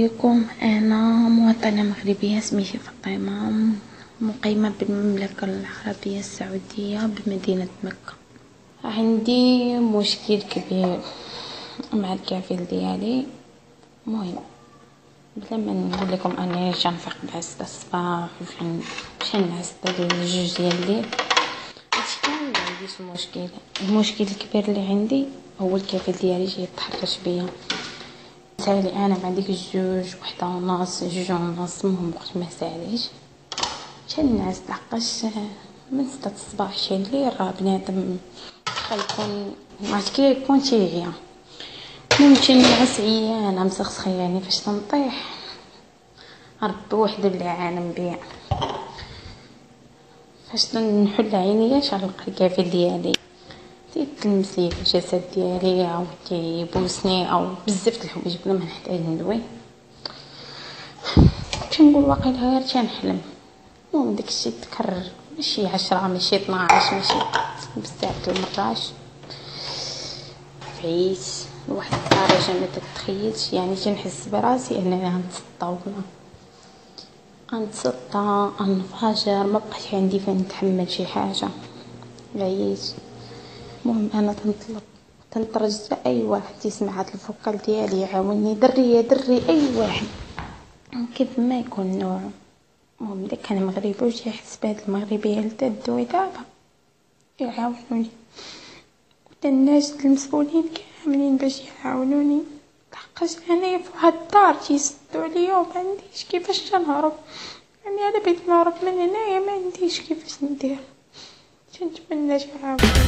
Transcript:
عليكم. أنا مواطنة مغربية سميتي فاطمة، مقيمة بالمملكة العربية السعودية بمدينة مكة. عندي مشكل كبير مع الكفيل ديالي. مهم بلا ما نقول لكم اني كنفيق بعسل الصباح وكنعس حتى الجوج ديال الليل. هادشي كامل عنديش المشكل الكبير اللي عندي هو الكفيل ديالي يتحرش بيا. سالي انا مع ديك الجوج وحده ونص جوج ونص، المهم وقت ما ساليش كنعس لحقاش من 6 الصباح شي الليل راه بنادم خايكون عرفت كيكون تيعيا. ممكن نعس عيانه مسخسخه، يعني فاش تنطيح ربي وحده اللي عالم بيا. فاش نحل عينيا كنلقى الكفيل ديالي تيتلمس لي الجسد ديالي او تيبوسني او بزاف د الحوايج بلا ما نحتاج ندوي. كنقول واقيلا غير كنحلم. المهم داكشي تكرر ماشي 10 ماشي 12 ماشي بزاف د المرات. عييت لواحد الدرجه ما تتخيلش، يعني كنحس براسي انني غنتسطى انفجر، ما بقاش عندي فين نتحمل شي حاجه. عييت. المهم انا تنترجى اي واحد يسمع هاد الفوكال ديالي يعاوني، دري اي واحد كيف ما يكون نوع. المهم اذا كان مغربي وشي يحس بهاد المغربيه اللي تدوي دابا يعاونوني، وتا الناس المسؤولين كاملين باش يعاونوني، لحقاش انا في واحد الدار تيسدوا عليا وما عنديش كيفاش نهرب. يعني انا بغيت نهرب من هنايا ما عنديش كيفاش ندير. كنتمنى تعاونوني.